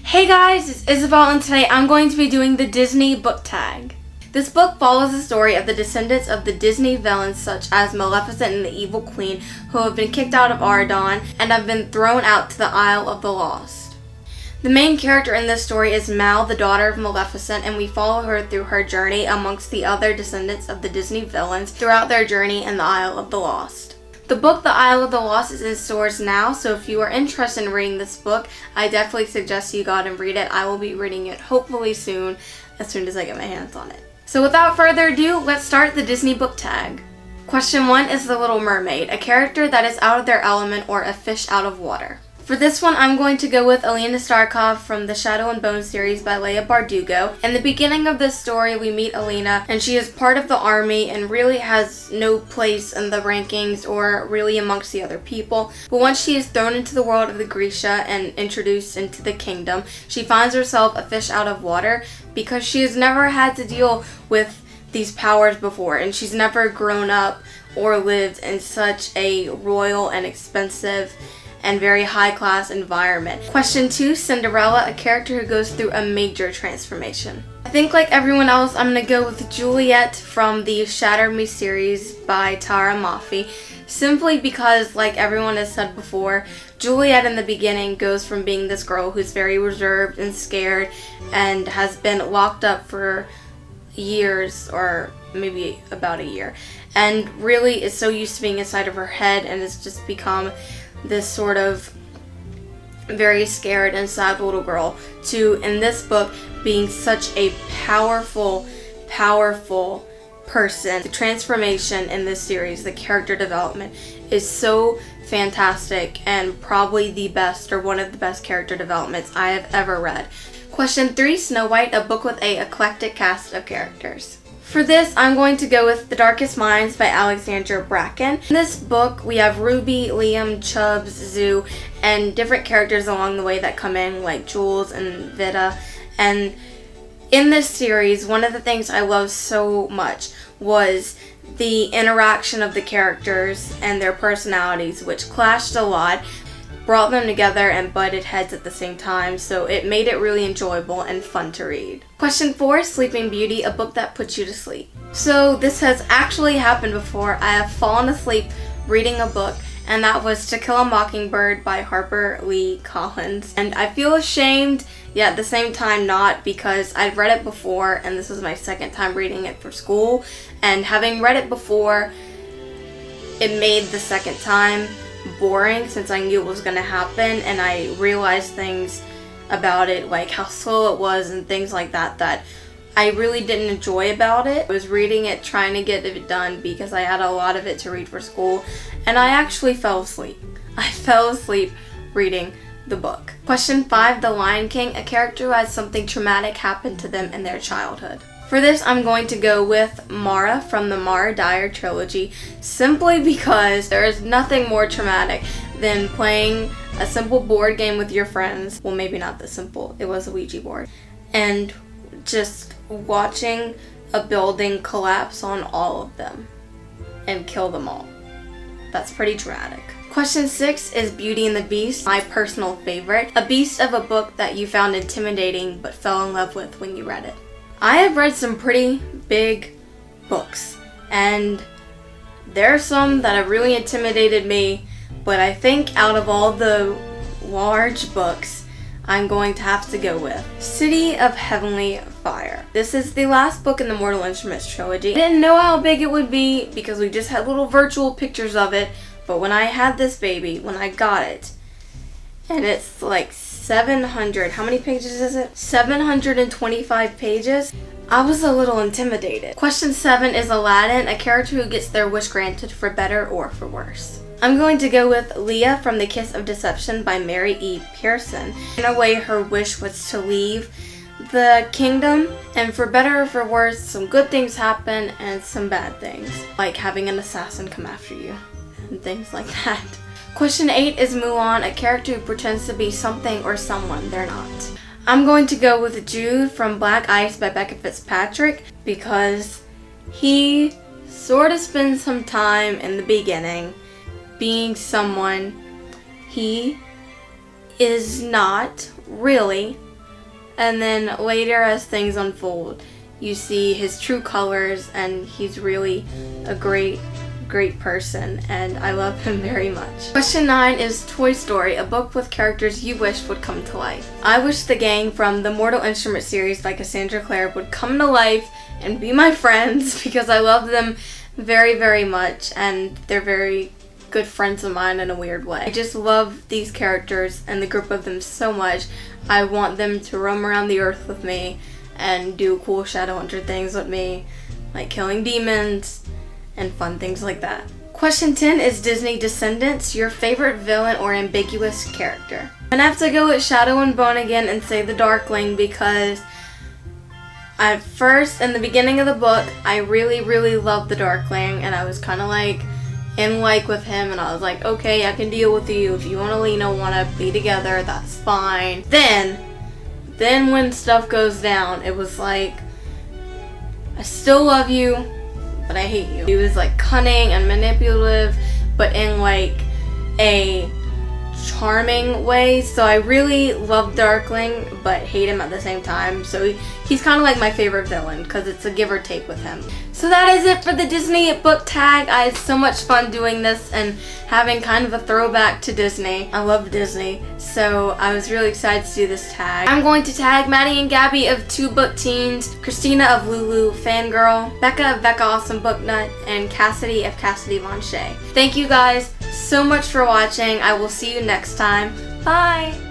Hey guys, it's Isabel and today I'm going to be doing the Disney book tag. This book follows the story of the descendants of the Disney villains such as Maleficent and the Evil Queen who have been kicked out of Ardon and have been thrown out to the Isle of the Lost. The main character in this story is Mal, the daughter of Maleficent, and we follow her through her journey amongst the other descendants of the Disney villains throughout their journey in the Isle of the Lost. The book The Isle of the Lost is in stores now, so if you are interested in reading this book, I definitely suggest you go out and read it. I will be reading it hopefully soon as I get my hands on it. So without further ado, let's start the Disney book tag. Question 1 is The Little Mermaid, a character that is out of their element or a fish out of water. For this one, I'm going to go with Alina Starkov from the Shadow and Bone series by Leigh Bardugo. In the beginning of this story, we meet Alina, and she is part of the army and really has no place in the rankings or really amongst the other people. But once she is thrown into the world of the Grisha and introduced into the kingdom, she finds herself a fish out of water because she has never had to deal with these powers before, and she's never grown up or lived in such a royal and expensive and very high-class environment. Question 2, Cinderella, a character who goes through a major transformation. I think like everyone else, I'm gonna go with Juliet from the Shatter Me series by Tara Mafi, simply because, like everyone has said before, Juliet in the beginning goes from being this girl who's very reserved and scared and has been locked up for years, or maybe about a year, and really is so used to being inside of her head and has just become this sort of very scared and sad little girl to, in this book, being such a powerful person. The transformation in this series, the character development, is so fantastic and probably the best or one of the best character developments I have ever read. Question 3, Snow White, a book with a eclectic cast of characters. For this, I'm going to go with The Darkest Minds by Alexandra Bracken. In this book, we have Ruby, Liam, Chubbs, Zoo, and different characters along the way that come in, like Jules and Vita. And in this series, one of the things I loved so much was the interaction of the characters and their personalities, which clashed a lot, brought them together and butted heads at the same time, so it made it really enjoyable and fun to read. Question 4, Sleeping Beauty, a book that puts you to sleep. So this has actually happened before. I have fallen asleep reading a book, and that was To Kill a Mockingbird by Harper Lee Collins. And I feel ashamed, yet at the same time not, because I've read it before and this was my second time reading it for school, and having read it before, it made the second time boring since I knew it was going to happen, and I realized things about it, like how slow it was and things like that I really didn't enjoy about it. I was reading it trying to get it done because I had a lot of it to read for school, and I actually fell asleep. I fell asleep reading the book. Question 5, The Lion King, a character who had something traumatic happen to them in their childhood. For this, I'm going to go with Mara from the Mara Dyer trilogy, simply because there is nothing more traumatic than playing a simple board game with your friends. Well, maybe not this simple, it was a Ouija board. And just watching a building collapse on all of them and kill them all. That's pretty traumatic. Question 6 is Beauty and the Beast, my personal favorite. A beast of a book that you found intimidating but fell in love with when you read it. I have read some pretty big books, and there are some that have really intimidated me, but I think out of all the large books, I'm going to have to go with City of Heavenly Fire. This is the last book in the Mortal Instruments trilogy. I didn't know how big it would be because we just had little virtual pictures of it, but when I had this baby, when I got it, and it's like 700, how many pages is it? 725 pages. I was a little intimidated. Question 7 is Aladdin, a character who gets their wish granted for better or for worse. I'm going to go with Leah from The Kiss of Deception by Mary E. Pearson. In a way, her wish was to leave the kingdom, and for better or for worse, some good things happen and some bad things, like having an assassin come after you and things like that. Question 8 is Mulan, a character who pretends to be something or someone they're not. I'm going to go with Jude from Black Ice by Becca Fitzpatrick because he sort of spends some time in the beginning being someone he is not really, And then later, as things unfold, you see his true colors, and he's really a great person, and I love him very much. Question 9 is Toy Story, a book with characters you wish would come to life. I wish the gang from the Mortal Instruments series by Cassandra Clare would come to life and be my friends, because I love them very, very much, and they're very good friends of mine in a weird way. I just love these characters and the group of them so much. I want them to roam around the earth with me and do cool Shadowhunter things with me, like killing demons and fun things like that. Question 10 is Disney Descendants, your favorite villain or ambiguous character. I'm gonna have to go with Shadow and Bone again and say the Darkling, because at first, in the beginning of the book, I really, really loved the Darkling, and I was kind of like with him, and I was like, okay, I can deal with you. If you and Alina want to be together, that's fine. Then when stuff goes down, it was like, I still love you, but I hate you. He was like cunning and manipulative, but in like a charming way. So I really love Darkling, but hate him at the same time. So he's kind of like my favorite villain, because it's a give or take with him. So that is it for the Disney book tag. I had so much fun doing this and having kind of a throwback to Disney. I love Disney, so I was really excited to do this tag. I'm going to tag Maddie and Gabby of Two Book Teens, Christina of Lulu Fangirl, Becca of Becca Awesome Book Nut, and Cassidy of Cassidy Von Shea. Thank you guys so much for watching. I will see you next time. Bye!